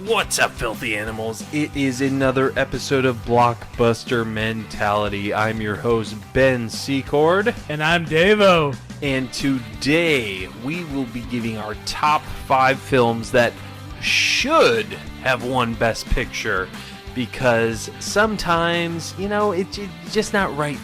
What's up, filthy animals? It is another episode of Blockbuster Mentality. I'm your host, Ben Secord. And I'm Davo. And today, we will be giving our top 5 films that should have won Best Picture. Because sometimes, it's just not right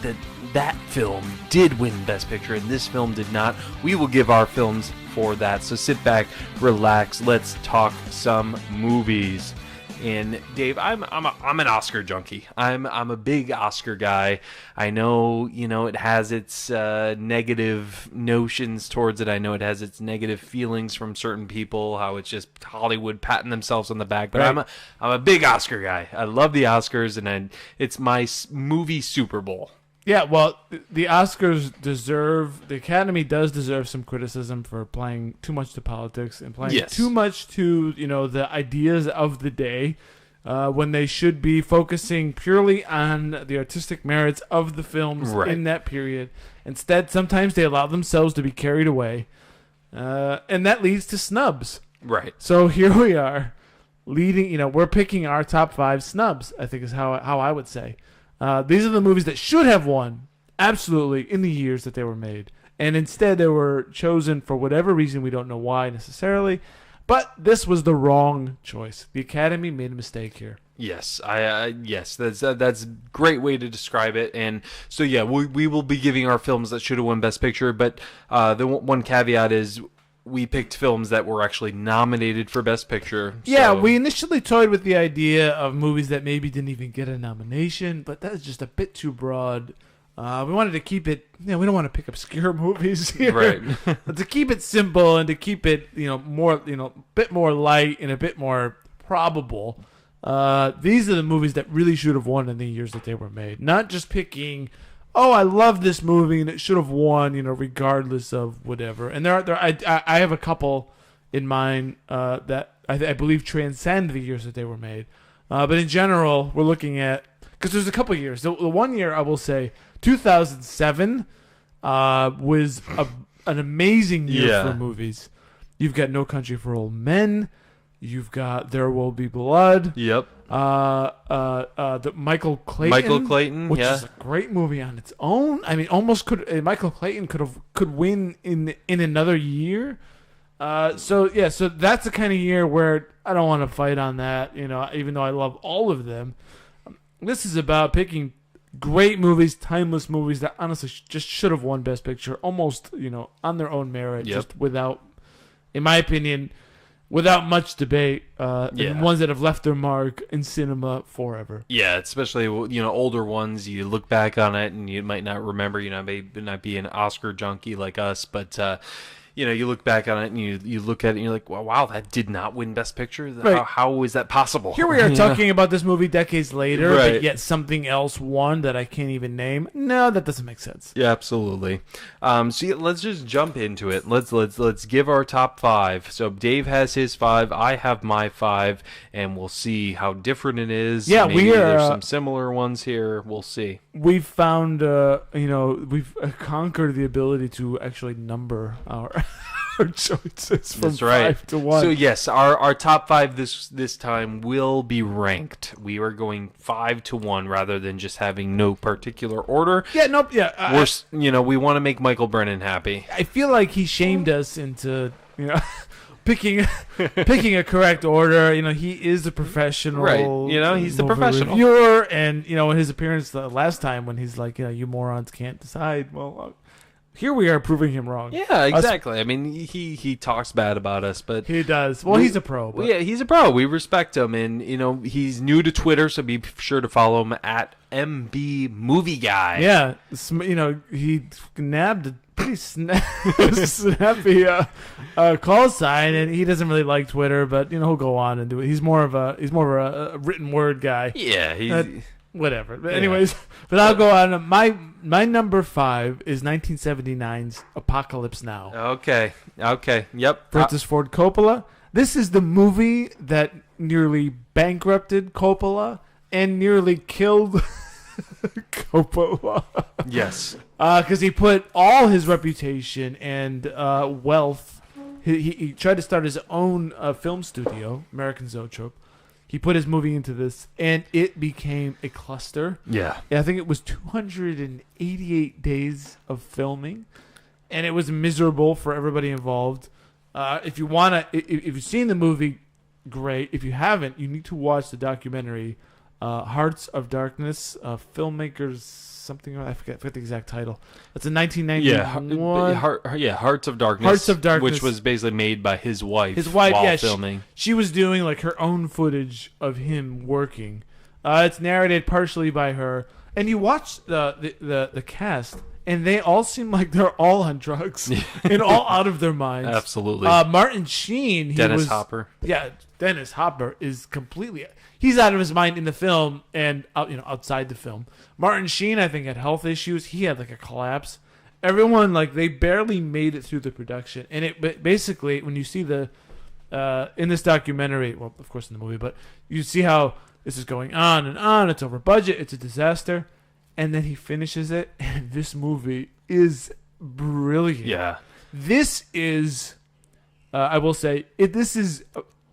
that film did win Best Picture and this film did not. We will give our films for that. So sit back, relax, let's talk some movies. And Dave, I'm an Oscar junkie. I'm a big Oscar guy. I know, it has its negative notions towards it. I know it has its negative feelings from certain people, how it's just Hollywood patting themselves on the back. But right. I'm a big Oscar guy. I love the Oscars, and it's my movie Super Bowl. Yeah, well, the Oscars the Academy does deserve some criticism for playing too much to politics and playing too much to, the ideas of the day when they should be focusing purely on the artistic merits of the films in that period. Instead, sometimes they allow themselves to be carried away, and that leads to snubs. Right. So here we are, we're picking our top 5 snubs, I think is how I would say. These are the movies that should have won, absolutely, in the years that they were made. And instead, they were chosen for whatever reason. We don't know why necessarily. But this was the wrong choice. The Academy made a mistake here. Yes, yes, that's a great way to describe it. And so, yeah, we will be giving our films that should have won Best Picture. But the one caveat is we picked films that were actually nominated for Best Picture. Yeah, we initially toyed with the idea of movies that maybe didn't even get a nomination, but that is just a bit too broad. We wanted to keep it, we don't want to pick obscure movies here. Right. But to keep it simple and to keep it, more, a bit more light and a bit more probable. These are the movies that really should have won in the years that they were made. Not just picking, I love this movie and it should have won, regardless of whatever. And I have a couple in mind that I believe transcend the years that they were made. But in general, we're looking at, because there's a couple years. The one year I will say, 2007 was an amazing year for movies. You've got No Country for Old Men. You've got There Will Be Blood. Yep. The Michael Clayton, which is a great movie on its own. I mean, almost Michael Clayton could win in another year. So that's the kind of year where I don't want to fight on that. Even though I love all of them, this is about picking great movies, timeless movies that honestly just should have won Best Picture, almost on their own merit, just without, in my opinion, without much debate, and ones that have left their mark in cinema forever. Yeah, especially older ones. You look back on it and you might not remember. May not be an Oscar junkie like us, but you look back on it and you look at it and you're like, well, wow, that did not win Best Picture. Right. How is that possible? Here we are talking about this movie decades later, but yet something else won that I can't even name. No, that doesn't make sense. Yeah, absolutely. Let's just jump into it. Let's give our top 5. So Dave has his 5, I have my 5, and we'll see how different it is. Yeah, maybe there's some similar ones here. We'll see. We've found, we've conquered the ability to actually number our choices from 5 to 1. So yes, our top 5 this time will be ranked. We are going 5 to 1 rather than just having no particular order. Yeah, nope. Yeah, we want to make Michael Brennan happy. I feel like he shamed us into picking a correct order. He is a professional, right? He's the professional reviewer, and his appearance the last time when he's like, you morons can't decide. Well, here we are proving him wrong. Yeah, exactly. I mean, he talks bad about us, but he does. Well, he's a pro. But. Yeah, he's a pro. We respect him, and he's new to Twitter, so be sure to follow him at MB Movie Guy. Yeah, he nabbed a pretty snappy call sign, and he doesn't really like Twitter, but he'll go on and do it. He's more of a written word guy. Yeah, he's. Whatever. But anyways, but I'll go on. My number 5 is 1979's Apocalypse Now. Okay. Yep. Francis Ford Coppola. This is the movie that nearly bankrupted Coppola and nearly killed Coppola. Yes. Because he put all his reputation and wealth. He tried to start his own film studio, American Zoetrope. He put his movie into this, and it became a cluster. Yeah. I think it was 288 days of filming, and it was miserable for everybody involved. If you've seen the movie, great. If you haven't, you need to watch the documentary, Hearts of Darkness, filmmakers something. I forget the exact title. It's a 1991. Hearts of Darkness. Hearts of Darkness, which was basically made by his wife. While filming. She was doing like her own footage of him working. It's narrated partially by her, and you watch the cast, and they all seem like they're all on drugs and all out of their minds. Absolutely. Martin Sheen, Dennis Hopper. Yeah, Dennis Hopper is completely. He's out of his mind in the film and outside the film. Martin Sheen, I think, had health issues. He had like a collapse. Everyone, like, they barely made it through the production. And it basically, when you see the in this documentary, well, of course in the movie, but you see how this is going on and on. It's over budget. It's a disaster. And then he finishes it, and this movie is brilliant. Yeah. This is, I will say, this is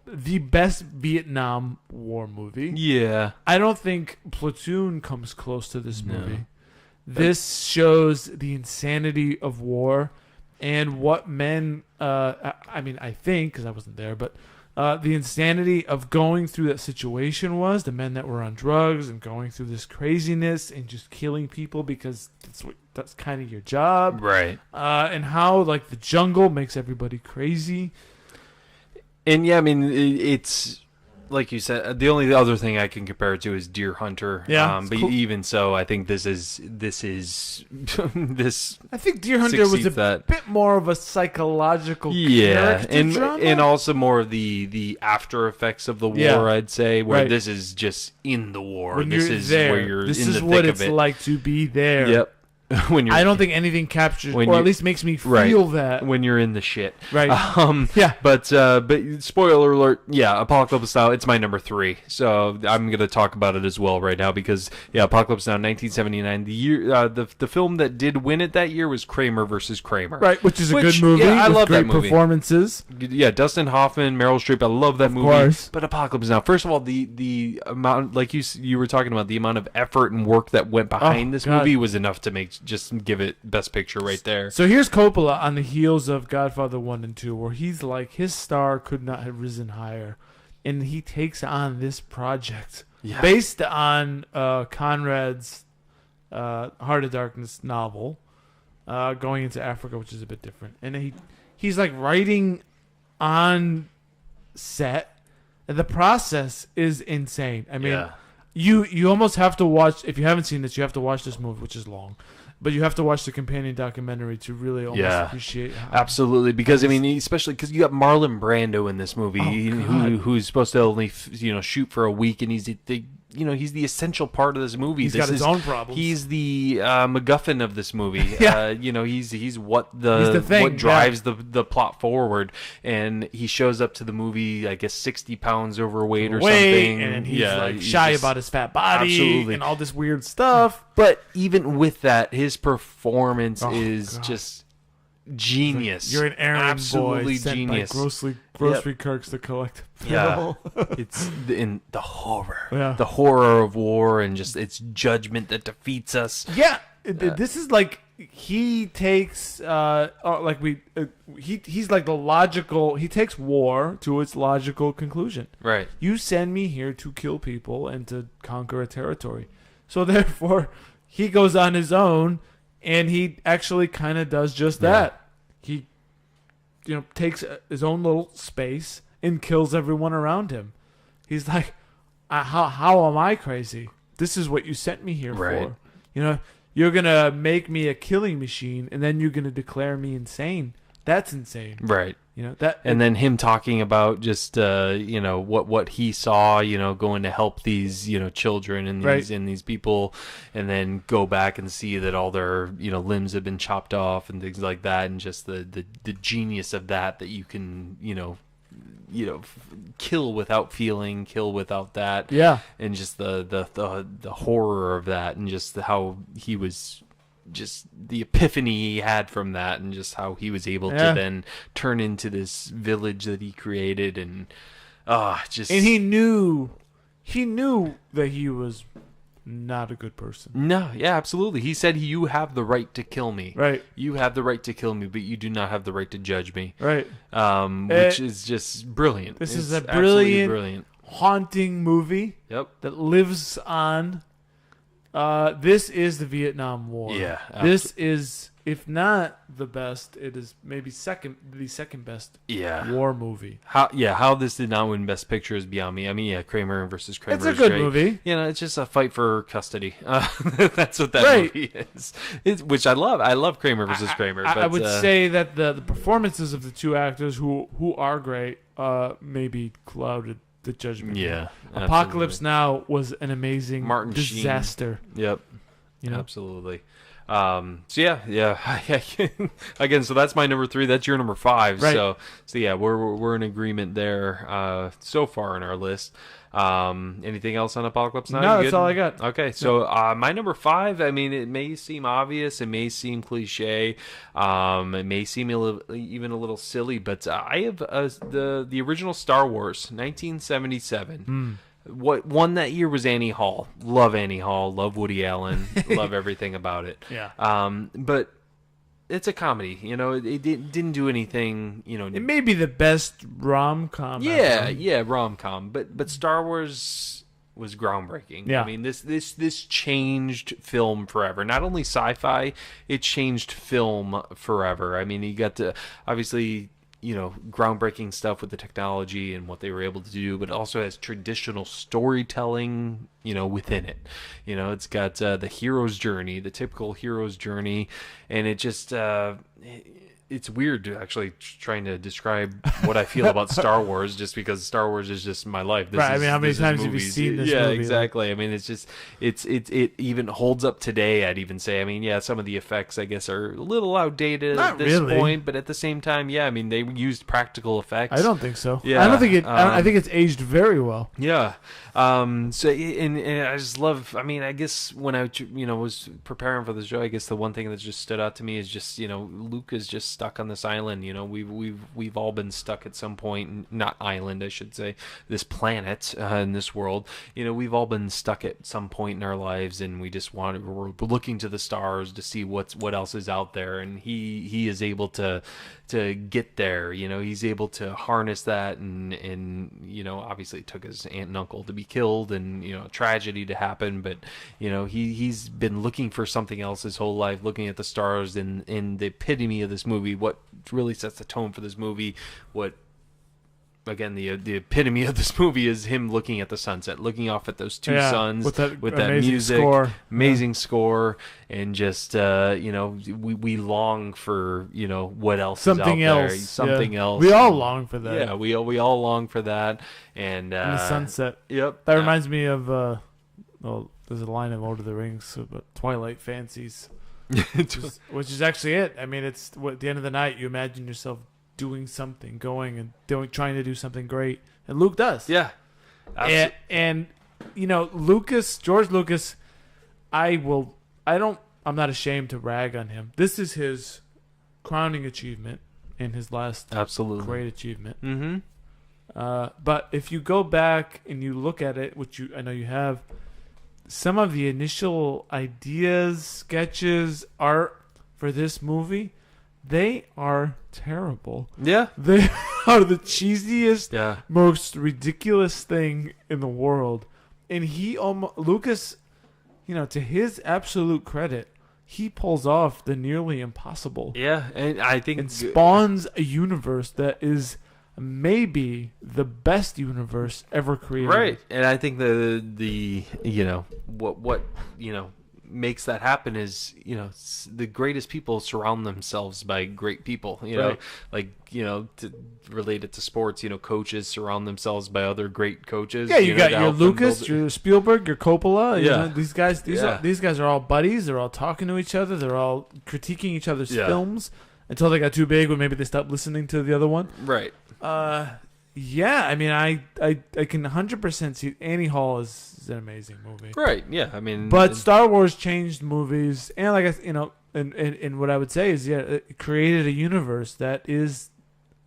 the best Vietnam War movie. Yeah. I don't think Platoon comes close to this movie. This shows the insanity of war and what men, I think, because I wasn't there, but the insanity of going through that situation was the men that were on drugs and going through this craziness and just killing people because that's kind of your job. Right. And how, like, the jungle makes everybody crazy. And yeah, I mean, it's like you said. The only other thing I can compare it to is Deer Hunter. Yeah, but cool. Even so, I think this is this. I think Deer Hunter was a bit more of a psychological character drama. And also more of the after effects of the war. Yeah. I'd say where Right. this is just in the war. When this you're is there, where you're this in is the what thick it's of it. like to be there. Yep. When you're, I don't think anything captures, when or you- at least makes me feel right. that. when you're in the shit. Right. Yeah. But spoiler alert. Yeah, Apocalypse Now. It's my number 3. So I'm gonna talk about it as well right now because Apocalypse Now, 1979. The year, the film that did win it that year was Kramer versus Kramer. Right, which is a good movie. Yeah, I with love great that movie. performances. Yeah, Dustin Hoffman, Meryl Streep. I love that movie. course. But Apocalypse Now. First of all, the amount, like you were talking about, the amount of effort and work that went behind this God. movie was enough to give it Best Picture right there. So here's Coppola on the heels of Godfather 1 and 2, where he's like, his star could not have risen higher. And he takes on this project based on Conrad's Heart of Darkness novel, going into Africa, which is a bit different. And he's like writing on set. And the process is insane. I mean, you almost have to watch, if you haven't seen this, you have to watch this movie, which is long. But you have to watch the companion documentary to really almost appreciate how... Absolutely, because I mean, especially because you got Marlon Brando in this movie, who's supposed to only shoot for a week, and he's the essential part of this movie. He's got his own problems. He's the MacGuffin of this movie. He's what what drives the plot forward, and he shows up to the movie, I guess 60 pounds overweight or something, and he's like shy about his fat body and all this weird stuff. But even with that, his performance is just genius. You're an errand absolutely boy sent genius. by grocery clerks to collect the bill. It's in the horror, Yeah. the horror of war, and just its judgment that defeats us. Yeah, this is like he takes he's like the logical. He takes war to its logical conclusion. Right. You send me here to kill people and to conquer a territory. So therefore, he goes on his own, and he actually kind of does just that. He, takes his own little space and kills everyone around him. He's like, how am I crazy? This is what you sent me here for. You're gonna make me a killing machine, and then you're gonna declare me insane. That's insane. Right. That, and then him talking about just what he saw, going to help these children and these people, and then go back and see that all their limbs have been chopped off and things like that, and just the genius of that you can kill without feeling, kill without that, and just the horror of that, and just how he was. Just the epiphany he had from that, and just how he was able to then turn into this village that he created, and and he knew he knew that he was not a good person. No, yeah, absolutely. He said, "You have the right to kill me. Right. You have the right to kill me, but you do not have the right to judge me." Right. Which is just brilliant. This It's is a absolutely brilliant, haunting movie. Yep. That lives on. This is the Vietnam War. Yeah. This is, if not the best, it is maybe the second best war movie. How this did not win Best Picture is beyond me. I mean, Kramer versus Kramer. It's a is good great. movie. You know, it's just a fight for custody. That's what that movie is. Which I love. I love Kramer versus Kramer. But, I would say that the performances of the two actors who are great maybe clouded the judgment. Yeah. Apocalypse Now was an amazing Martin disaster. Sheen. Yep. You know? Absolutely. So yeah. Again, so that's my number 3. That's your number 5. Right. So yeah, we're in agreement there. So far in our list. Anything else on Apocalypse Now? No, that's all I got. Okay, so my number 5. I mean, it may seem obvious, it may seem cliche, it may seem even a little silly, but I have the original Star Wars, 1977. What won that year was Annie Hall. Love Annie Hall. Love Woody Allen. Love everything about it. Yeah. But it's a comedy. You know, it didn't do anything. You know, it may be the best rom-com. Yeah, rom-com. But Star Wars was groundbreaking. Yeah. I mean, this changed film forever. Not only sci-fi, it changed film forever. I mean, you got to obviously, you know, groundbreaking stuff with the technology and what they were able to do, but it also has traditional storytelling, you know, within it. You know, it's got the hero's journey, the typical hero's journey, and it just it's weird to actually trying to describe what I feel about Star Wars, just because Star Wars is just my life. Right. I mean, how many times have you seen this movie? Yeah, exactly. I mean, it's just it even holds up today, I'd even say. I mean, yeah, some of the effects, I guess, are a little outdated at this point, but at the same time, yeah, I mean, they used practical effects. I don't think so. Yeah. I don't think it. I think it's aged very well. Yeah. So and I just love. I mean, I guess when I was preparing for this show, I guess the one thing that just stood out to me is just, you know, Luke is just stuck on this island. You know, we've all been stuck at some point. Not island, I should say. This planet in this world. You know, we've all been stuck at some point in our lives, and we're looking to the stars to see what else is out there. And he is able to get there. You know, he's able to harness that, and you know, obviously it took his aunt and uncle to be killed, and, you know, tragedy to happen, but, you know, he's been looking for something else his whole life, looking at the stars. In the epitome of this movie, what really sets the tone for this movie, the epitome of this movie is him looking at the sunset, looking off at those two suns with that music, amazing score, and just you know, we long for, you know, what else something is out else, there, something else. We all long for that. Yeah, we all long for that, and the sunset. Yep, that reminds me of there's a line of Lord of the Rings about Twilight Fancies, which is actually it. I mean, it's at the end of the night, you imagine yourself doing something, trying to do something great, and Luke does. Yeah, and you know, George Lucas, I'm not ashamed to rag on him. This is his crowning achievement and his last great achievement. Mm-hmm. But if you go back and you look at it, which I know you have, some of the initial ideas, sketches, art for this movie, they are terrible. Yeah. They are the cheesiest, most ridiculous thing in the world. And Lucas, you know, to his absolute credit, he pulls off the nearly impossible. Yeah, and I think... and spawns a universe that is maybe the best universe ever created. Right. And I think the you know, what you know, makes that happen is, you know, the greatest people surround themselves by great people, you know, like, you know, to relate it to sports, you know, coaches surround themselves by other great coaches. Yeah, you got your Lucas, your Spielberg, your Coppola. You know, these guys are all buddies. They're all talking to each other. They're all critiquing each other's films until they got too big when maybe they stopped listening to the other one. Right. Yeah, I mean, I can 100% see Annie Hall is an amazing movie. Right. Yeah, I mean, but Star Wars changed movies, and you know, and what I would say is, it created a universe that is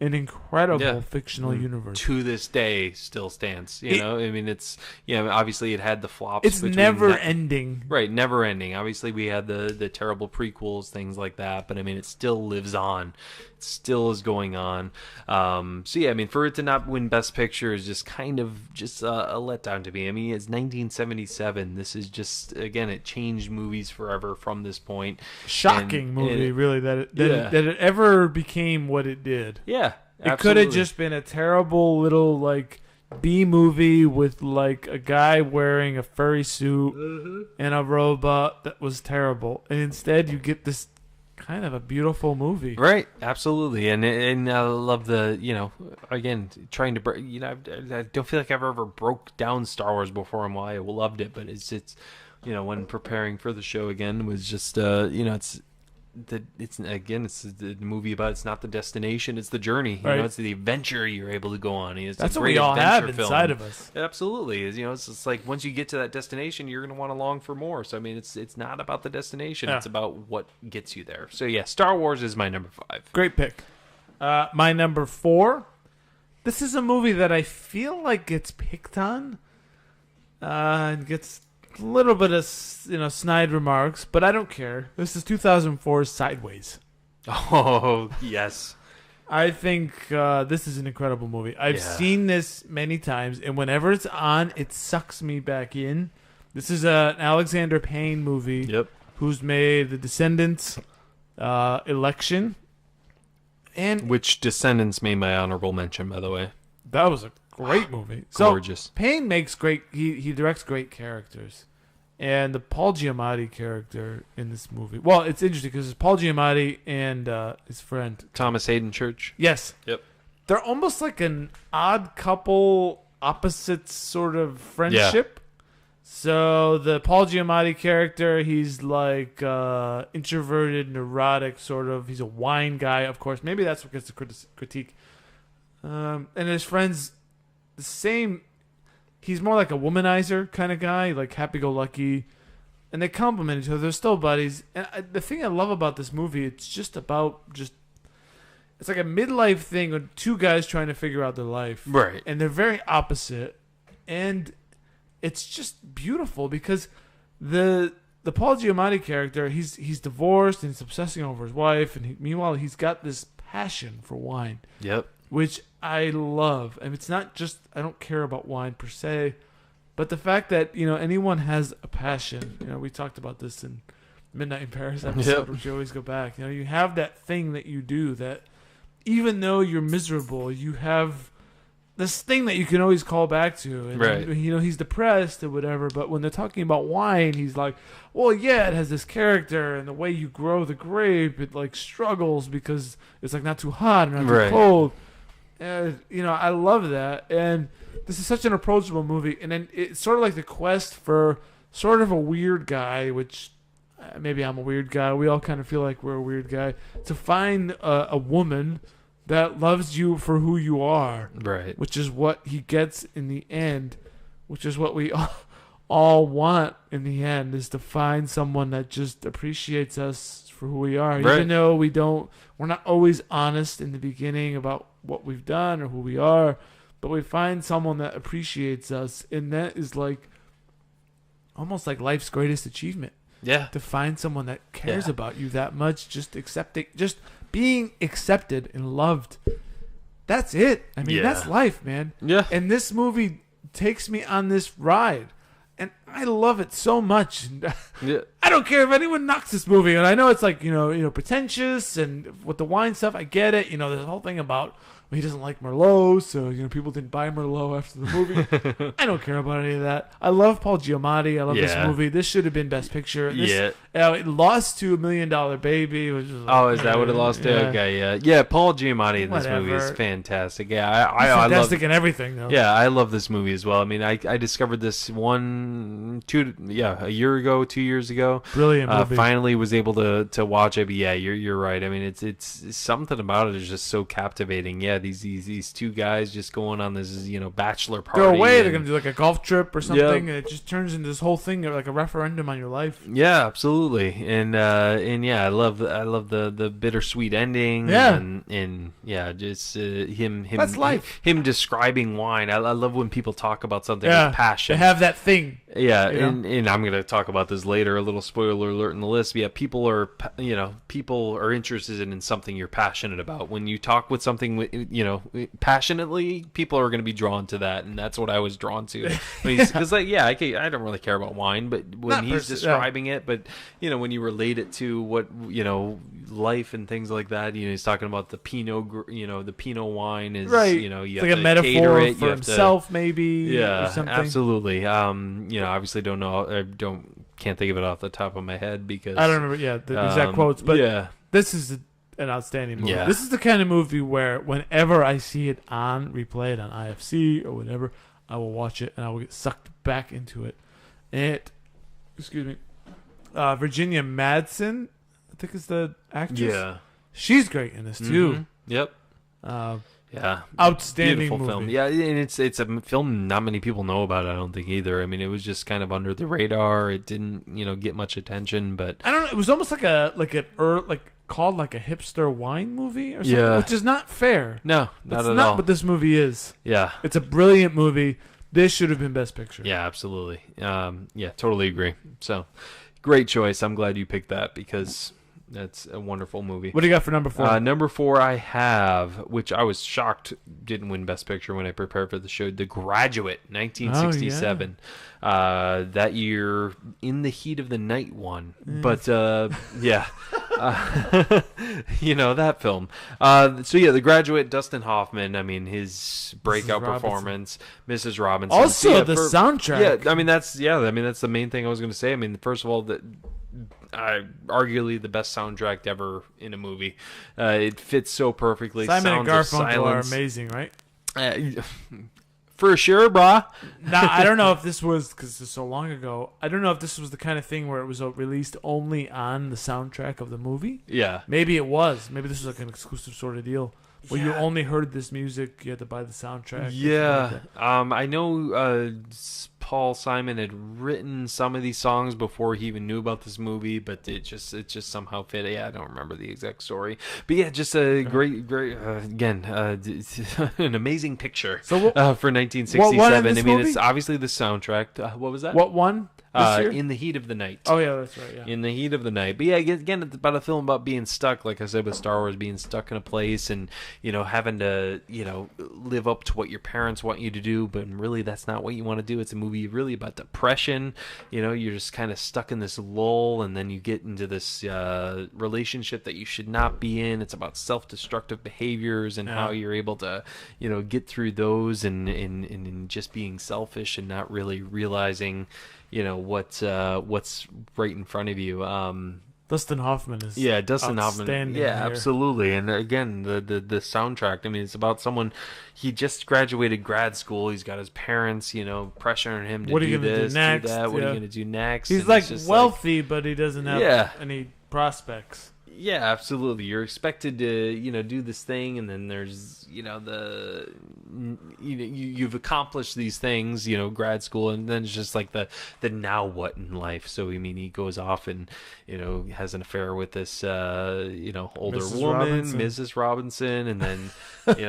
an incredible fictional universe. To this day, still stands. You know, I mean, it's obviously it had the flops. It's never ending. Right, never ending. Obviously, we had the terrible prequels, things like that. But I mean, it still lives on. It still is going on. So yeah, I mean, for it to not win Best Picture is just kind of just a letdown to me. I mean, it's 1977. This is just, again, it changed movies forever from this point. Shocking movie, really, that it ever became what it did. Yeah, it could have just been a terrible little like B movie with like a guy wearing a furry suit and a robot that was terrible, and instead you get this kind of a beautiful movie. Right, absolutely. And I love the, again, trying to, I don't feel like I've ever broke down Star Wars before and why I loved it, but it's when preparing for the show again was just, it's the movie about, it's not the destination, it's the journey. Right. It's the adventure you're able to go on. That's what we all have inside of us. Absolutely. It's just like once you get to that destination, you're going to want to long for more. So I mean, it's not about the destination; it's about what gets you there. So yeah, Star Wars is my number 5. Great pick. My number 4. This is a movie that I feel like gets picked on, and gets a little bit of snide remarks, but I don't care. This is 2004's Sideways. Oh yes, I think this is an incredible movie. I've seen this many times, and whenever it's on, it sucks me back in. This is an Alexander Payne movie. Yep. Who's made The Descendants, Election, and which Descendants made my honorable mention, by the way. That was a great movie. Gorgeous. So Payne makes great. He directs great characters, and the Paul Giamatti character in this movie. Well, it's interesting because it's Paul Giamatti and his friend Thomas Hayden Church. Yes. Yep. They're almost like an odd couple, opposites sort of friendship. Yeah. So the Paul Giamatti character, he's like introverted, neurotic, sort of. He's a wine guy, of course. Maybe that's what gets the critique. And his friend's the same. He's more like a womanizer kind of guy, like happy-go-lucky. And they complement each other. They're still buddies. And the thing I love about this movie, it's just about it's like a midlife thing with two guys trying to figure out their life. Right. And they're very opposite. And it's just beautiful because the Paul Giamatti character, he's divorced and he's obsessing over his wife, and meanwhile he's got this passion for wine. Yep. Which I love. And it's not just I don't care about wine per se, but the fact that anyone has a passion. We talked about this in Midnight in Paris episode, which you always go back. You have that thing that you do that even though you're miserable, you have this thing that you can always call back to. And, right. He's depressed or whatever, but when they're talking about wine, he's like, well, yeah, it has this character, and the way you grow the grape, it like struggles because it's like not too hot and not too cold. And, I love that. And this is such an approachable movie. And then it's sort of like the quest for sort of a weird guy, which maybe I'm a weird guy. We all kind of feel like we're a weird guy. To find a woman that loves you for who you are. Right. Which is what he gets in the end, which is what we all want in the end, is to find someone that just appreciates us for who we are. Right. Even though we're not always honest in the beginning about what we've done or who we are, but we find someone that appreciates us, and that is like almost like life's greatest achievement. Yeah. To find someone that cares about you that much, just being accepted and loved. That's it. I mean, that's life, man. Yeah. And this movie takes me on this ride. And I love it so much. Yeah. I don't care if anyone knocks this movie. And I know it's like, pretentious, and with the wine stuff, I get it. There's a whole thing about he doesn't like Merlot, so people didn't buy Merlot after the movie. I don't care about any of that. I love Paul Giamatti. I love this movie. This should have been Best Picture. It lost to $1 Million Baby, which is like, is that what it lost to? Yeah. Okay, yeah. Paul Giamatti in this movie is fantastic. Yeah, I fantastic love in everything though. Yeah, I love this movie as well. I mean, I discovered this one a year ago, 2 years ago. Brilliant movie. Finally was able to watch it. But yeah, you're right. I mean, it's something about it is just so captivating. Yeah, these two guys just going on this bachelor party. They're away. They're gonna do like a golf trip or something, and it just turns into this whole thing like a referendum on your life. Yeah, absolutely. And yeah, I love the bittersweet ending. Yeah. And yeah, just him. That's life. Him describing wine. I love when people talk about something with passion. They have that thing. Yeah, and I'm going to talk about this later. A little spoiler alert in the list. But yeah, people are interested in something you're passionate about. When you talk with something, passionately, people are going to be drawn to that, and that's what I was drawn to. Because I don't really care about wine, but when he's describing it, but when you relate it to what life and things like that, he's talking about the the Pinot wine is right. You it's have like a to metaphor cater it, for himself, maybe. Yeah, or something. absolutely. Obviously don't know. Can't think of it off the top of my head because I don't remember. Yeah, the exact quotes. But this is an outstanding movie. Yeah. This is the kind of movie where whenever I see it replay it on IFC or whatever, I will watch it and I will get sucked back into it. Excuse me, Virginia Madsen, I think is the actress. Yeah, she's great in this too. Mm-hmm. Yep. Yeah, outstanding beautiful movie. film. Yeah, and it's a film not many people know about. I don't think either. I mean, it was just kind of under the radar. It didn't get much attention, but I don't know. It was almost called like a hipster wine movie or something, which is not fair. No, not at all. Not what this movie is. Yeah, it's a brilliant movie. This should have been Best Picture. Yeah, absolutely. Yeah, totally agree. So, great choice. I'm glad you picked that because that's a wonderful movie. What do you got for number 4? Number 4 I have, which I was shocked didn't win Best Picture when I prepared for the show, The Graduate, 1967. That year, In the Heat of the Night won. But, yeah. That film. The Graduate, Dustin Hoffman, I mean, his breakout performance, Mrs. Robinson. Also, the soundtrack. Yeah, I mean, that's the main thing I was going to say. I mean, first of all, arguably the best soundtrack ever in a movie. It fits so perfectly. Simon and Garfunkel are amazing, right? For sure, brah. Now, I don't know if this was, because it's so long ago, I don't know if this was the kind of thing where it was released only on the soundtrack of the movie. Yeah. Maybe it was. Maybe this was like an exclusive sort of deal. Where you only heard this music, you had to buy the soundtrack. Yeah. I know Paul Simon had written some of these songs before he even knew about this movie, but it just somehow fit. Yeah, I don't remember the exact story. But yeah, just a great, again, an amazing picture for 1967. I mean, movie? It's obviously the soundtrack. What was that? What one? In the Heat of the Night. Oh, yeah, that's right, yeah. In the Heat of the Night. But yeah, again, it's about a film about being stuck, like I said, with Star Wars, being stuck in a place and, having to, live up to what your parents want you to do, but really that's not what you want to do. It's a movie really about depression. You're just kind of stuck in this lull, and then you get into this relationship that you should not be in. It's about self-destructive behaviors and how you're able to, get through those and just being selfish and not really realizing what's right in front of you. Dustin Hoffman is Dustin Hoffman. Yeah, absolutely. And again, the soundtrack. I mean, it's about someone. He just graduated grad school. He's got his parents, pressuring him to do this, do that. What are you going to do next? He's like wealthy, but he doesn't have any prospects. Yeah, absolutely. You're expected to, do this thing, and then there's, you've accomplished these things, grad school, and then it's just like the now what in life. So I mean, he goes off and has an affair with this older woman, Mrs. Robinson, and then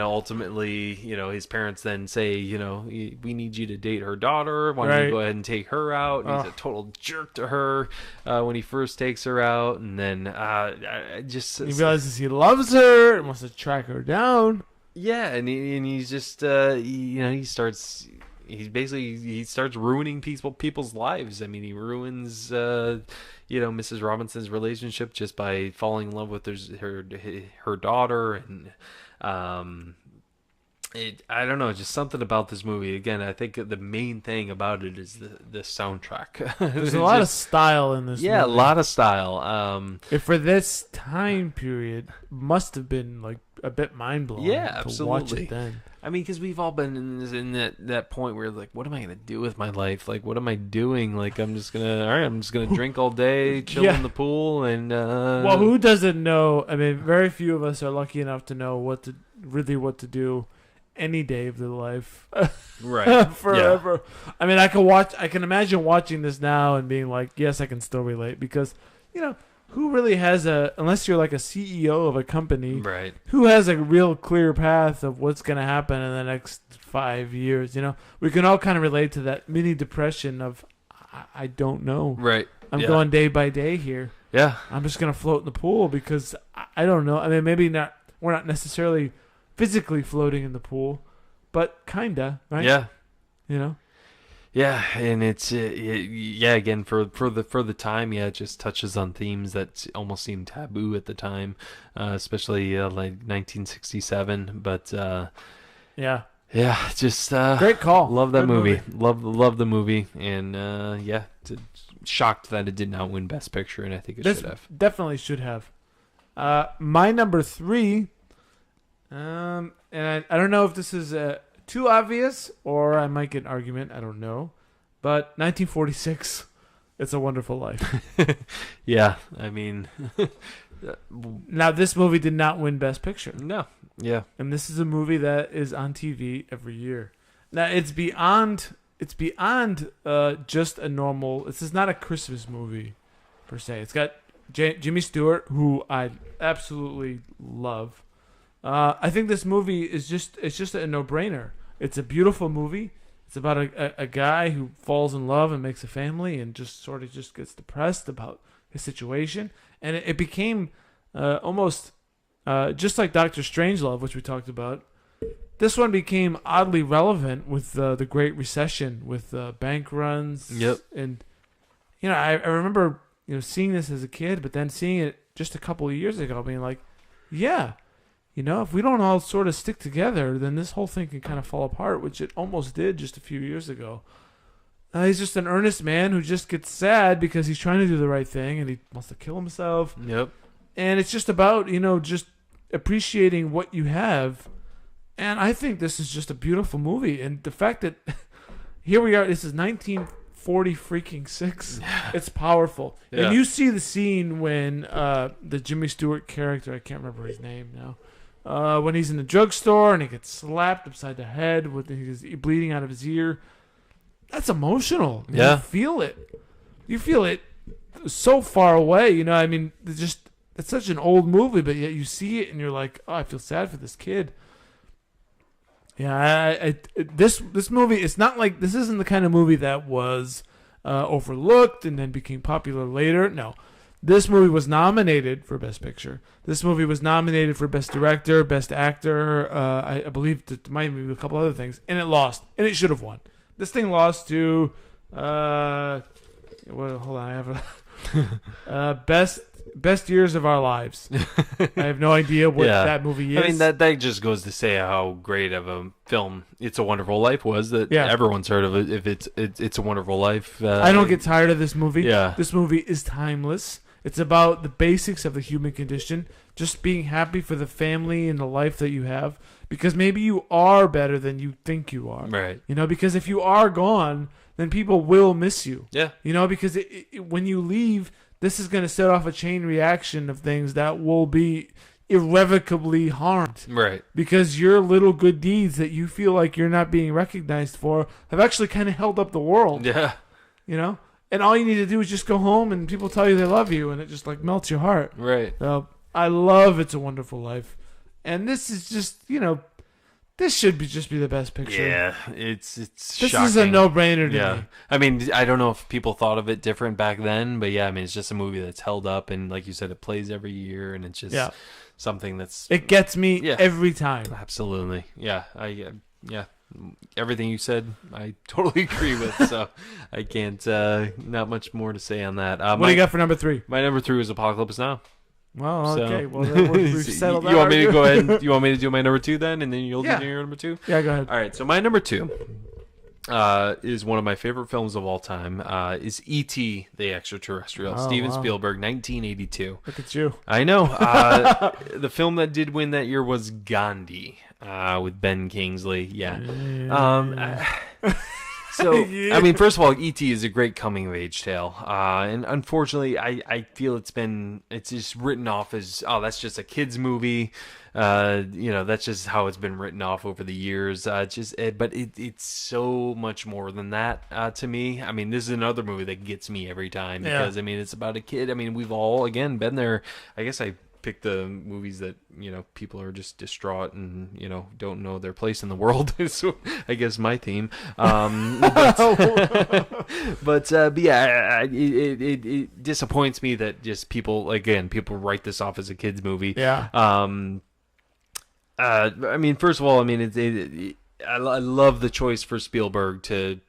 ultimately his parents then say we need you to date her daughter. Why don't you go ahead and take her out? And he's a total jerk to her when he first takes her out, and then he realizes he loves her and wants to track her down. Yeah, and he's just he starts ruining people's lives. I mean, he ruins Mrs. Robinson's relationship just by falling in love with her daughter, and I don't know, just something about this movie. Again, I think the main thing about it is the soundtrack. There's a lot of style in this movie. Yeah, a lot of style. For this time period, must have been like a bit mind blowing. Yeah, absolutely. To watch it then. I mean, because we've all been in that point where like, what am I gonna do with my life? Like, what am I doing? Like, I'm just gonna drink all day, chill in the pool, and well, who doesn't know? I mean, very few of us are lucky enough to know what to do any day of their life, right? Forever. Yeah. I mean, I can imagine watching this now and being like, yes, I can still relate because, who really has unless you're like a CEO of a company, right? Who has a real clear path of what's going to happen in the next 5 years? We can all kind of relate to that mini depression of, I don't know. Right. I'm going day by day here. Yeah. I'm just going to float in the pool because I don't know. I mean, maybe not. We're not necessarily physically floating in the pool, but kinda, right? Yeah. Yeah, and it's again for the time, it just touches on themes that almost seemed taboo at the time, especially like 1967. But just great call. Love that movie. Love the movie, and shocked that it did not win Best Picture, and I think it should have. Definitely should have. My number 3, and I don't know if this is too obvious, or I might get an argument. I don't know. But 1946, It's a Wonderful Life. Yeah, I mean... Now, this movie did not win Best Picture. No, yeah. And this is a movie that is on TV every year. Now, it's beyond just a normal... This is not a Christmas movie, per se. It's got Jimmy Stewart, who I absolutely love. I think this movie is just a no-brainer. It's a beautiful movie. It's about a guy who falls in love and makes a family and just sort of just gets depressed about his situation. And it became almost just like Dr. Strangelove, which we talked about. This one became oddly relevant with the Great Recession, with bank runs. Yep. And, I remember seeing this as a kid, but then seeing it just a couple of years ago being like, yeah, if we don't all sort of stick together, then this whole thing can kind of fall apart, which it almost did just a few years ago. He's just an earnest man who just gets sad because he's trying to do the right thing and he wants to kill himself. Yep. And it's just about, just appreciating what you have. And I think this is just a beautiful movie. And the fact that here we are, this is 1940 freaking 6. It's powerful. Yeah. And you see the scene when the Jimmy Stewart character, I can't remember his name now, when he's in the drugstore and he gets slapped upside the head with his bleeding out of his ear. That's emotional. Yeah. You feel it. You feel it so far away. I mean, it's such an old movie, but yet you see it and you're like, oh, I feel sad for this kid. Yeah, this movie, it's not like, this isn't the kind of movie that was overlooked and then became popular later. No. This movie was nominated for Best Picture. This movie was nominated for Best Director, Best Actor. I believe there might be a couple other things. And it lost. And it should have won. This thing lost to... hold on. I have Best Years of Our Lives. I have no idea what that movie is. I mean, that just goes to say how great of a film It's a Wonderful Life was, that everyone's heard of it. If it's a Wonderful Life. I don't get tired of this movie. Yeah. This movie is timeless. It's about the basics of the human condition, just being happy for the family and the life that you have, because maybe you are better than you think you are. Right. Because if you are gone, then people will miss you. Yeah. Because when you leave, this is going to set off a chain reaction of things that will be irrevocably harmed. Right. Because your little good deeds that you feel like you're not being recognized for have actually kind of held up the world. Yeah. And all you need to do is just go home and people tell you they love you, and it just like melts your heart. Right. I love It's a Wonderful Life. And this is just, this should just be the Best Picture. Yeah, it's this shocking. Is a no-brainer to me. I mean, I don't know if people thought of it different back then, but yeah, I mean, it's just a movie that's held up, and like you said, it plays every year, and it's just something that's... It gets me every time. Absolutely. Yeah, everything you said, I totally agree with, so I can't, not much more to say on that. What do you got for number 3? My number 3 was Apocalypse Now. Well, okay. Well, then we've settled that. You want me to go ahead? You want me to do my number 2 then, and then you'll do your number 2? Yeah, go ahead. All right. So my number 2 is one of my favorite films of all time. Is E.T. the Extraterrestrial? Oh, Steven wow. Spielberg, 1982. Look at you. I know. The film that did win that year was Gandhi, with Ben Kingsley. Yeah. So, Yeah. I mean, first of all, E.T. is a great coming of age tale, and unfortunately, I feel it's just written off as, oh, that's just a kids movie. That's just how it's been written off over the years. But it's so much more than that to me. I mean, this is another movie that gets me every time because I mean, it's about a kid. I mean, we've all again been there. I guess I pick the movies that people are just distraught and don't know their place in the world. So I guess my theme. But yeah, it disappoints me that just people write this off as a kids movie. Yeah. I mean, first of all, I mean, I love the choice for Spielberg to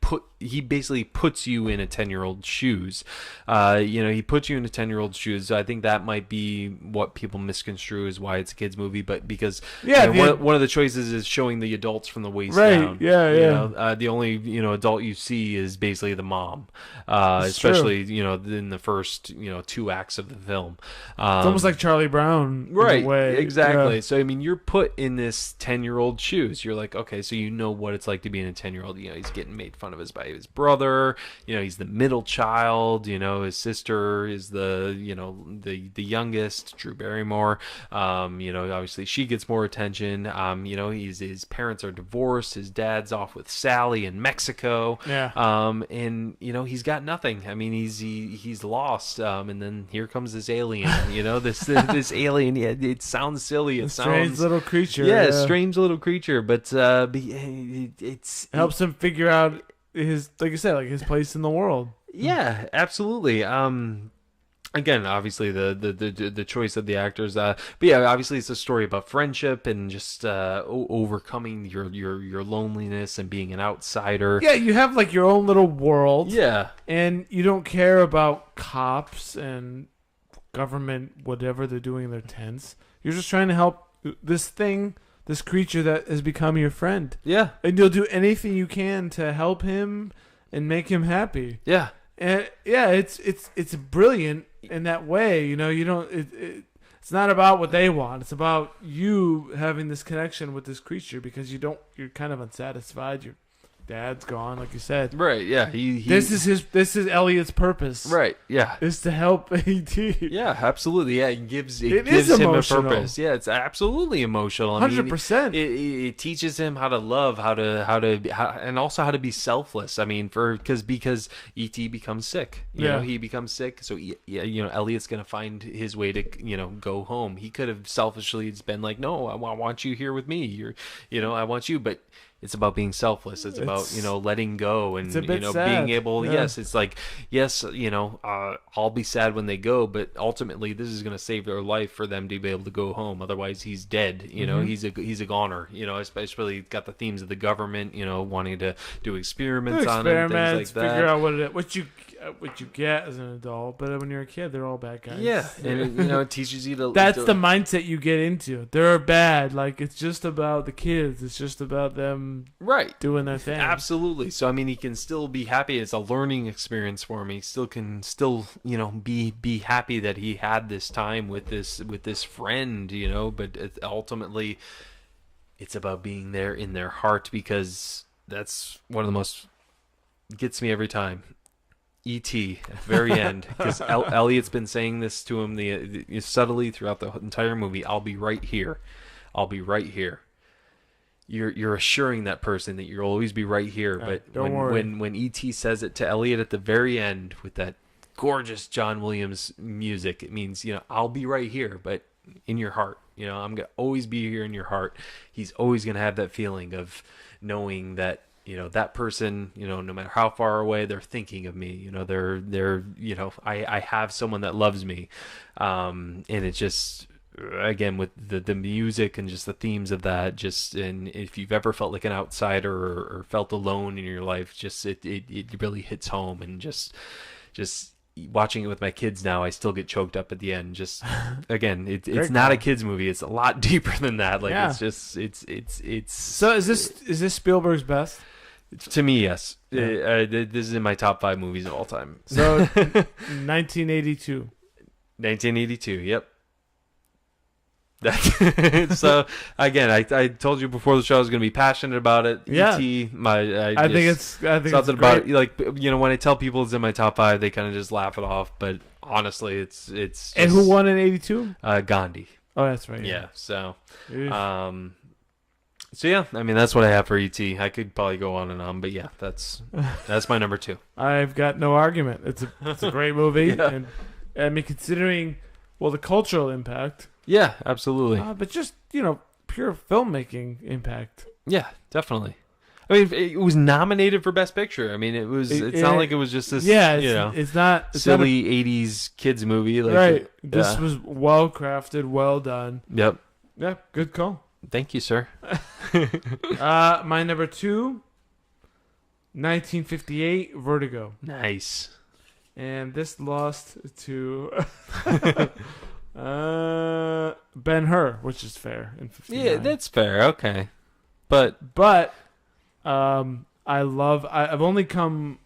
he basically puts you in a 10-year-old's shoes. He puts you in a 10-year-old's shoes. So I think that might be what people misconstrue as why it's a kid's movie. But because one of the choices is showing the adults from the waist down. Yeah. The only adult you see is basically the mom, That's especially in the first 2 acts of the film. It's almost like Charlie Brown, right? in a way. Exactly. Yeah. So I mean, you're put in this 10-year-old shoes. You're like, okay, so you know what it's like to be in a 10-year-old. He's getting made fun of by his brother. He's the middle child. His sister is the youngest, Drew Barrymore. Obviously she gets more attention. His parents are divorced. His dad's off with Sally in Mexico. Yeah. And he's got nothing. I mean, he's lost. And then here comes this alien. This alien. Yeah, it sounds silly. It sounds strange little creature. Yeah, strange little creature. But it helps him figure out his, like you said, like his place in the world. Yeah, absolutely. Again, obviously the choice of the actors, but yeah, obviously it's a story about friendship and just overcoming your loneliness and being an outsider. Yeah, you have like your own little world. Yeah, and you don't care about cops and government, whatever they're doing in their tents. You're just trying to help this creature that has become your friend. Yeah, and you'll do anything you can to help him and make him happy. Yeah. And yeah, it's brilliant in that way. You don't. It's not about what they want. It's about you having this connection with this creature because you're kind of unsatisfied. Your dad's gone, like you said. Right. Yeah. This is Elliot's purpose. Right. Yeah. Is to help A.T. Yeah. Absolutely. Yeah. It gives him emotional. a purpose. Yeah. It's absolutely emotional. 100%. It teaches him how to love, and also how to be selfless. I mean, because E.T. becomes sick. He becomes sick. So Elliot's gonna find his way to go home. He could have selfishly been like, no, I want you here with me. I want you, but. It's about being selfless. It's about, letting go and, being able, yes, it's like, yes, I'll be sad when they go, but ultimately this is going to save their life for them to be able to go home. Otherwise he's dead, he's a goner, especially got the themes of the government, wanting to do experiments on him, things like that. Figure out what you get as an adult, but when you're a kid, they're all bad guys. Yeah, and it teaches you to. That's the mindset you get into. They're bad. Like it's just about the kids. It's just about them, doing their thing. Absolutely. So I mean, he can still be happy. It's a learning experience for him. He still can be happy that he had this time with this friend. But ultimately, it's about being there in their heart because that's one of the most gets me every time. E.T. at the very end, because Elliot's been saying this to him subtly throughout the entire movie. I'll be right here. I'll be right here. You're assuring that person that you'll always be right here. But don't worry. When E.T. says it to Elliot at the very end with that gorgeous John Williams music, it means I'll be right here, but in your heart. I'm gonna always be here in your heart. He's always gonna have that feeling of knowing that. That person, no matter how far away, they're thinking of me. They're I have someone that loves me. And it's just, again, with the music and just the themes of that, and if you've ever felt like an outsider or felt alone in your life, just, it really hits home. And just watching it with my kids now, I still get choked up at the end. Just, again, it's not a kid's movie. It's a lot deeper than that. Like, it's just, it's. So is this Spielberg's best? To me, yes. Yeah. This is in my top 5 movies of all time. So 1982. 1982. Yep. So again, I told you before the show I was going to be passionate about it. Yeah. E.T. I think it's something it's about it, great. like when I tell people it's in my top 5, they kind of just laugh it off. But honestly, it's just, And who won in 82? Gandhi. Oh, that's right. Yeah. So, Yeah. so yeah, I mean that's what I have for E.T. I could probably go on and on, but yeah, that's my number 2. I've got no argument. It's a great movie, Yeah. and I mean considering the cultural impact, Yeah, absolutely. but just pure filmmaking impact. Yeah, definitely. I mean, it was nominated for Best Picture. I mean, it's not like it was just this, Yeah, it's not silly 80s kids movie. Like, right. This yeah. was well crafted, well done. Yep. Yeah, good call. Thank you, sir. My number 2, 1958, Vertigo. Nice. And this lost to Ben-Hur, which is fair in 59. Yeah, that's fair. Okay. But I've only come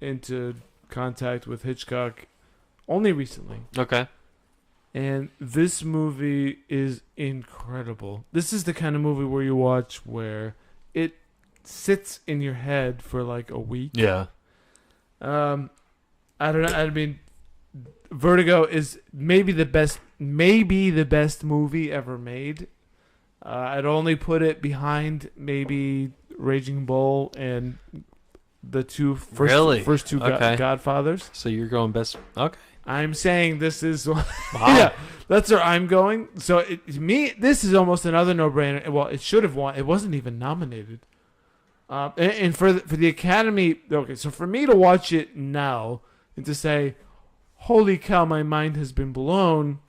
into contact with Hitchcock only recently. okay. And this movie is incredible. This is the kind of movie where you watch where it sits in your head for like a week. Yeah. I don't know. I mean, Vertigo is maybe the best movie ever made. I'd only put it behind maybe Raging Bull and the first two Okay. Godfathers. So you're going best. Okay. I'm saying this is Wow. yeah, that's where I'm going. So to me, this is almost another no-brainer. Well, it should have won. It wasn't even nominated. And for the Academy, okay. So for me to watch it now and to say, "Holy cow, my mind has been blown,"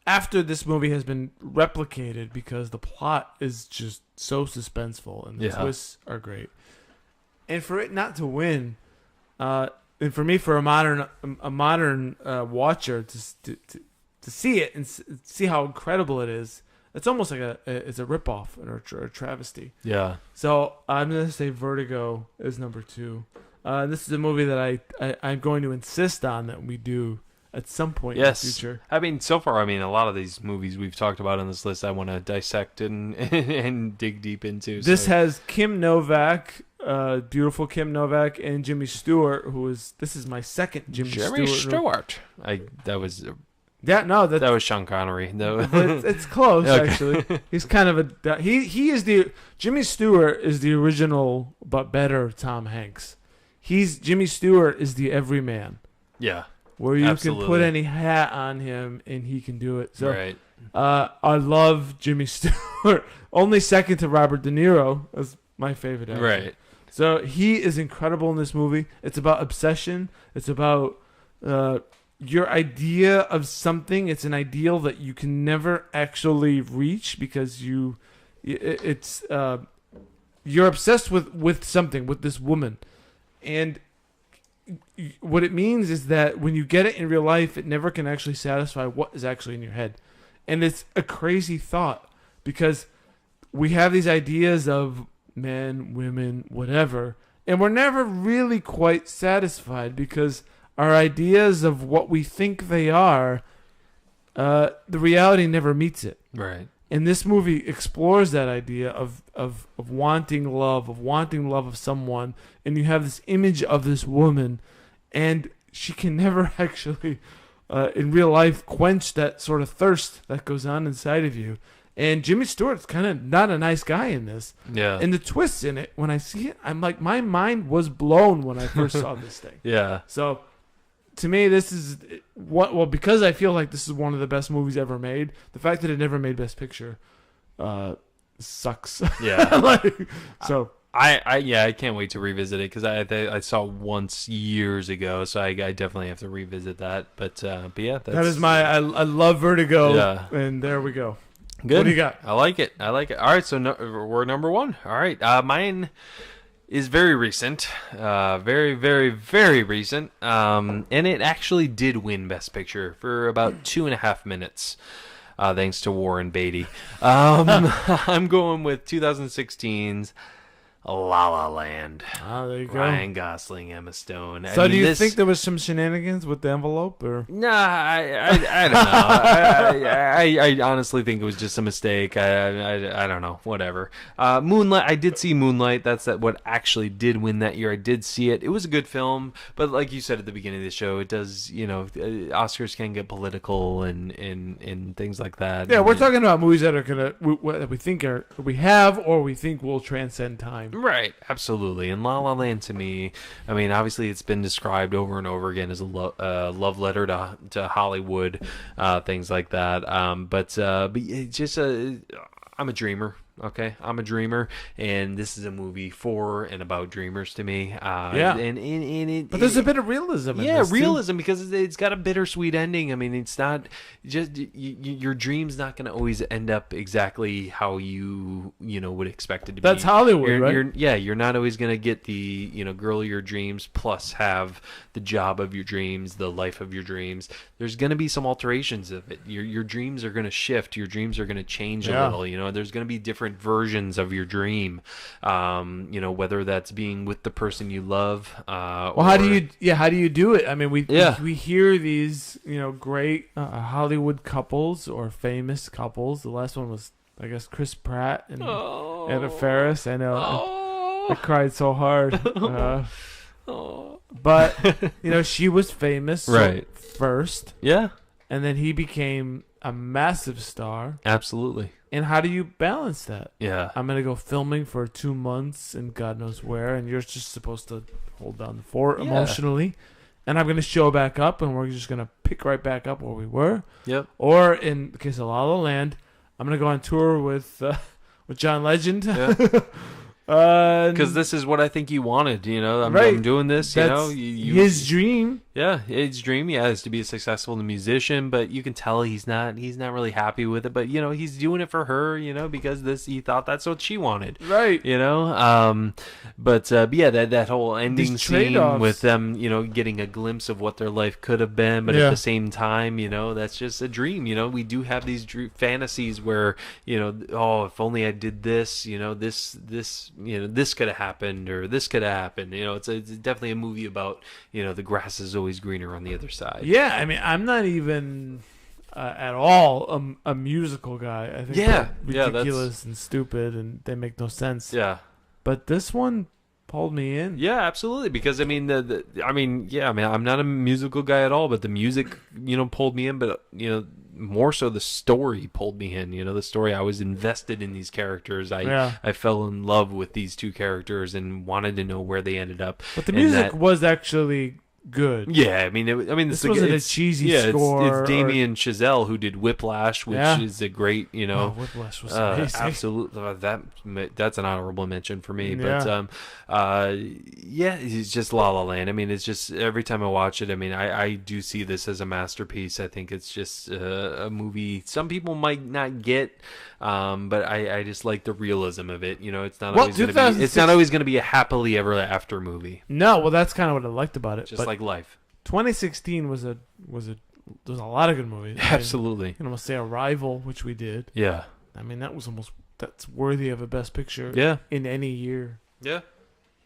after this movie has been replicated because the plot is just so suspenseful and the twists are great, and for it not to win, and for me, for a modern watcher to see it and see how incredible it is, it's almost like it's a ripoff or a travesty. Yeah. So I'm gonna say Vertigo is number 2. This is a movie that I'm going to insist on that we do at some point in the future. I mean, so far, a lot of these movies we've talked about on this list, I want to dissect and and dig deep into. This has Kim Novak, beautiful Kim Novak, and Jimmy Stewart, this is my second Jimmy Stewart. That was Sean Connery. No, it's close Okay. actually. He's kind of Jimmy Stewart is the original but better Tom Hanks. Jimmy Stewart is the everyman. Yeah. Where you Absolutely. can put any hat on him and he can do it. So Right. I love Jimmy Stewart. Only second to Robert De Niro as my favorite actor. Right. So he is incredible in this movie. It's about obsession. It's about your idea of something. It's an ideal that you can never actually reach because you're obsessed with something, with this woman. And what it means is that when you get it in real life, it never can actually satisfy what is actually in your head. And it's a crazy thought because we have these ideas of men, women, whatever, and we're never really quite satisfied because our ideas of what we think they are, the reality never meets it. Right. And this movie explores that idea of wanting love of someone, and you have this image of this woman, and she can never actually, in real life, quench that sort of thirst that goes on inside of you. And Jimmy Stewart's kind of not a nice guy in this. Yeah. And the twists in it, when I see it, I'm like, my mind was blown when I first saw this thing. Yeah. So, to me, this is because I feel like this is one of the best movies ever made. The fact that it never made Best Picture sucks. Yeah. So I can't wait to revisit it because I saw it once years ago, so I definitely have to revisit that. But yeah, that is I love Vertigo. Yeah. And there we go. Good. What do you got? I like it. All right, so we're number 1. All right, mine is very recent, very, very, very recent, and it actually did win Best Picture for about 2.5 minutes, thanks to Warren Beatty. I'm going with 2016's La La Land. Oh, there you go. Ryan Gosling, Emma Stone. So do you think there was some shenanigans with the envelope, or? Nah, I don't know. I honestly think it was just a mistake. I don't know. Whatever. Moonlight. I did see Moonlight. That's what actually did win that year. I did see it. It was a good film, but like you said at the beginning of the show, it does. Oscars can get political and things like that. Yeah, we're talking about movies that are that we think we have or we think will transcend time. Right, absolutely. And La La Land, to me, I mean, obviously it's been described over and over again as a love letter to Hollywood, things like that. But it's just I'm a dreamer. Okay, I'm a dreamer, and this is a movie for and about dreamers to me. Yeah, but there's a bit of realism. Yeah, in this realism too. Because it's got a bittersweet ending. I mean, it's not just your dream's not going to always end up exactly how you would expect it to be. That's Hollywood, right? You're not always going to get the girl of your dreams plus have the job of your dreams, the life of your dreams. There's going to be some alterations of it. Your dreams are going to shift. Your dreams are going to change a little. There's going to be different versions of your dream, whether that's being with the person you love. How do you do it? I mean, we hear these great Hollywood couples or famous couples. The last one was, I guess, Chris Pratt and Anna Faris. I know. I cried so hard. But she was famous first. Yeah. And then he became a massive star. Absolutely. And how do you balance that? Yeah. I'm going to go filming for 2 months and God knows where, and you're just supposed to hold down the fort emotionally. And I'm going to show back up, and we're just going to pick right back up where we were. Yep. Or in the case of La La Land, I'm going to go on tour with John Legend. Yeah. Because this is what I think you wanted, I'm doing this, That's his dream. Yeah, his dream, is to be a successful musician, but you can tell he's not really happy with it, but he's doing it for her, because he thought that's what she wanted. Right. But yeah, that whole ending scene with them, getting a glimpse of what their life could have been, but at the same time, that's just a dream. We do have these fantasies where, if only I did this, this could have happened, or this could have happened. It's definitely a movie about, the grass is always greener on the other side. Yeah, I mean, I'm not even at all a musical guy. I think they're ridiculous and stupid, and they make no sense. Yeah. But this one pulled me in. Yeah, absolutely. Because I'm not a musical guy at all, but the music, pulled me in. But more so the story pulled me in. The story, I was invested in these characters. I fell in love with these two characters and wanted to know where they ended up. But the music was actually good. Yeah, this wasn't a cheesy score. It's Damien Chazelle who did Whiplash, which is a great, Whiplash was amazing. Absolutely, that's an honorable mention for me. But it's just La La Land. It's just every time I watch it, I do see this as a masterpiece. I think it's just a movie some people might not get, but I just like the realism of it. It's not always going to be a happily ever after movie. No, well, that's kind of what I liked about it. Just like life. 2016 was a a lot of good movies. Absolutely. You know, say Arrival, which we did. Yeah. I mean, that's worthy of a Best Picture. Yeah. In any year. Yeah.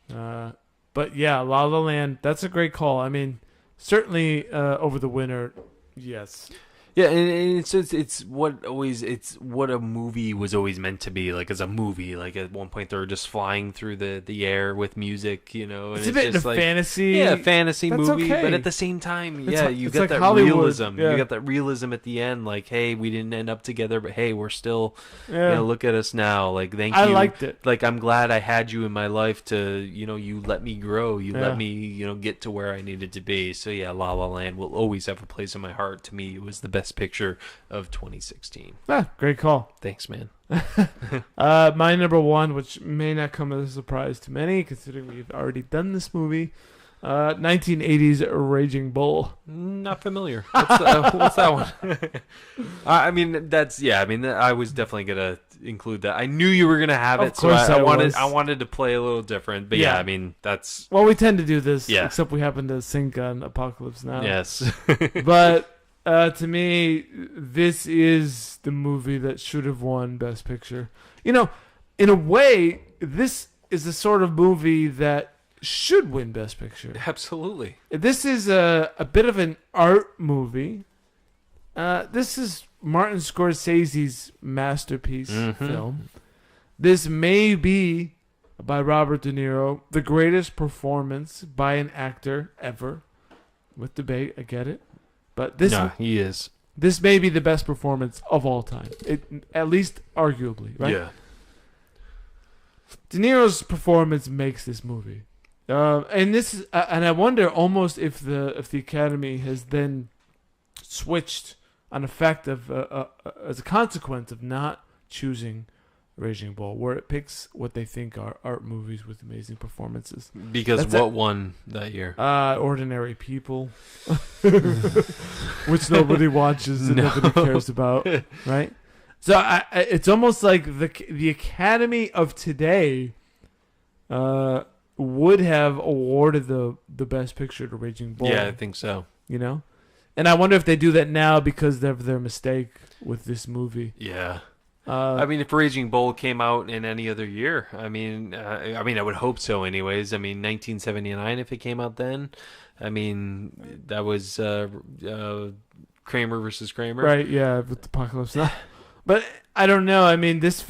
But yeah, La La Land. That's a great call. I mean, certainly over the winter. Yes. Yeah, and it's what a movie was always meant to be, like as a movie. Like at one point they're just flying through the air with music, you know. And it's a bit just of like, fantasy. Yeah, fantasy That's movie, okay. but at the same time, you get like that Hollywood. realism. Yeah. You got that realism at the end, like, hey, we didn't end up together, but hey, we're still. Yeah. Look at us now. Like, thank you. I liked it. Like, I'm glad I had you in my life to, you let me grow. You let me, get to where I needed to be. So yeah, La La Land will always have a place in my heart. To me, it was the best picture of 2016. Great call. Thanks, man. My number one, which may not come as a surprise to many, considering we've already done this movie, 1980s Raging Bull. Not familiar. What's that one? I was definitely gonna include that. I knew you were gonna have it, so I wanted to play a little different. But yeah, I mean that's. Well, we tend to do this, except we happen to sync on Apocalypse Now. Yes, but. To me, this is the movie that should have won Best Picture. You know, in a way, this is the sort of movie that should win Best Picture. Absolutely. This is a bit of an art movie. This is Martin Scorsese's masterpiece film. This may be, by Robert De Niro, the greatest performance by an actor ever. With debate, I get it. But he is. This may be the best performance of all time. At least arguably, right? Yeah. De Niro's performance makes this movie. And I wonder almost if the Academy has then switched an effect of as a consequence of not choosing Raging Bull, where it picks what they think are art movies with amazing performances. Because what won that year? Ordinary People, which nobody watches and nobody cares about, right? So it's almost like the Academy of today would have awarded the Best Picture to Raging Bull. Yeah, I think so. You know, and I wonder if they do that now because of their mistake with this movie. Yeah. I mean, if Raging Bull came out in any other year, I mean, I would hope so. Anyways, I mean, 1979, if it came out then, I mean, that was Kramer versus Kramer, right? Yeah, with Apocalypse Now. But I don't know. I mean, this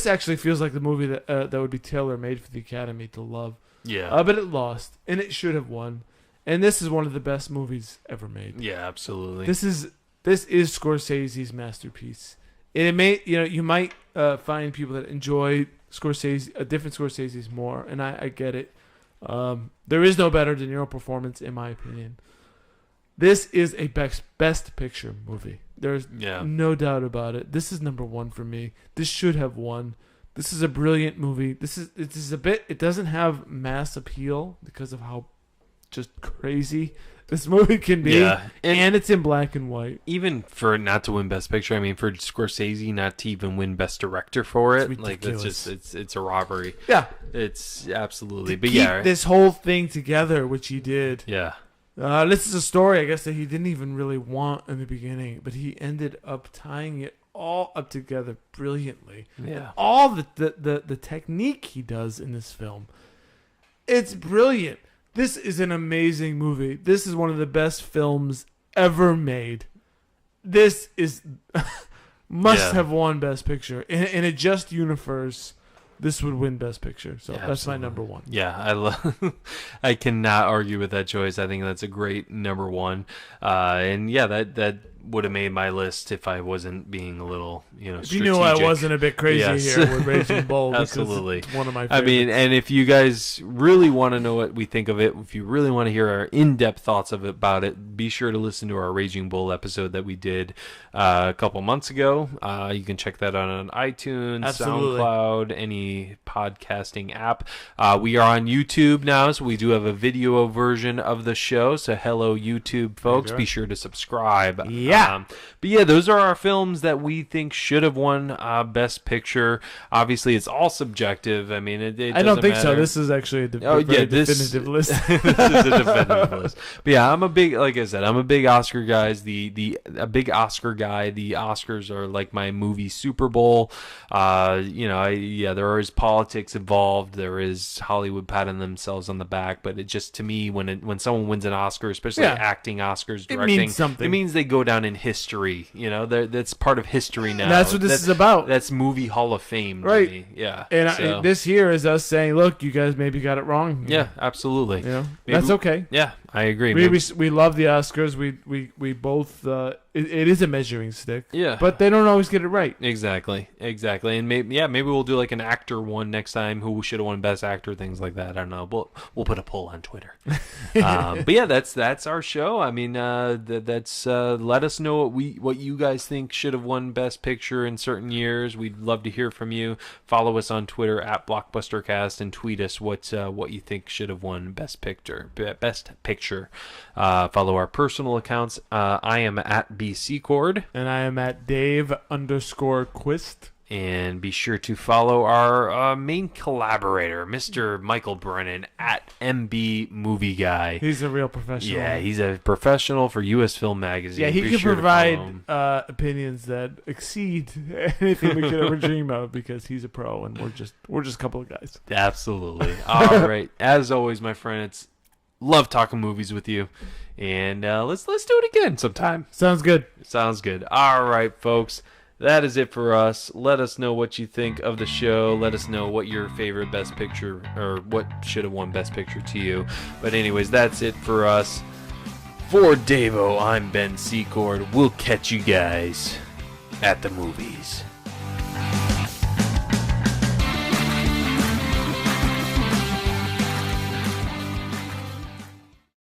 actually feels like the movie that would be tailor made for the Academy to love. Yeah. But it lost, and it should have won. And this is one of the best movies ever made. Yeah, absolutely. This is Scorsese's masterpiece. And it may, you might find people that enjoy different Scorsese's more, and I get it. There is no better De Niro performance, in my opinion. This is a best picture movie. There's no doubt about it. This is number one for me. This should have won. This is a brilliant movie. It doesn't have mass appeal because of how just crazy this movie can be. Yeah. And it's in black and white. Even for not to win Best Picture, I mean, for Scorsese not to even win Best Director for it, like that's just it's a robbery. Yeah, it's absolutely. But keep this whole thing together, which he did. Yeah. This is a story, I guess, that he didn't even really want in the beginning, but he ended up tying it all up together brilliantly. Yeah. And all the technique he does in this film, it's brilliant. This is an amazing movie. This is one of the best films ever made. This is must have won Best Picture. In a just universe, this would win Best Picture. So that's my number one. Yeah, I cannot argue with that choice. I think that's a great number one. And yeah, that would have made my list if I wasn't being a little, strategic. You knew I wasn't a bit crazy here with Raging Bull. Absolutely. It's one of my favorites. I mean, and if you guys really want to know what we think of it, if you really want to hear our in-depth thoughts about it, be sure to listen to our Raging Bull episode that we did a couple months ago. You can check that out on iTunes, SoundCloud, any podcasting app. We are on YouTube now, so we do have a video version of the show. So hello, YouTube folks. Be sure to subscribe. Yeah. But yeah, those are our films that we think should have won Best Picture. Obviously, it's all subjective. I mean, I don't think matter. so. This is actually a definitive list. This is a definitive list. But yeah, like I said, I'm a big Oscar guy. A big Oscar guy. The Oscars are like my movie Super Bowl. There is politics involved. There is Hollywood patting themselves on the back. But it just, to me, when someone wins an Oscar, especially acting Oscars, directing, it means something. It means they go down in history. That's part of history now. And that's what this is about. That's movie Hall of Fame to right. me. Yeah. And this here is us saying, look, you guys maybe got it wrong. Yeah, absolutely. That's okay. Yeah, I agree. We love the Oscars. We both it is a measuring stick. Yeah. But they don't always get it right. Exactly. And maybe we'll do like an actor one next time, who should have won Best Actor, things like that. I don't know. We'll put a poll on Twitter. But yeah, that's our show. I mean, that's let us know what you guys think should have won Best Picture in certain years. We'd love to hear from you. Follow us on Twitter at BlockbusterCast and tweet us what you think should have won Best Picture. Follow our personal accounts. I am at BCCord. And I am at Dave_Quist. And be sure to follow our main collaborator, Mr. Michael Brennan, at MB Movie Guy. He's a real professional. Yeah, he's a professional for U.S. Film Magazine. Yeah, he Be can sure to provide follow him. opinions that exceed anything we could ever dream of because he's a pro and we're just a couple of guys. Absolutely. All right. As always, my friends, love talking movies with you. And let's do it again sometime. Sounds good. Sounds good. All right, folks. That is it for us. Let us know what you think of the show. Let us know what your favorite Best Picture or what should have won Best Picture to you. But anyways, that's it for us. For Davo, I'm Ben Secord. We'll catch you guys at the movies.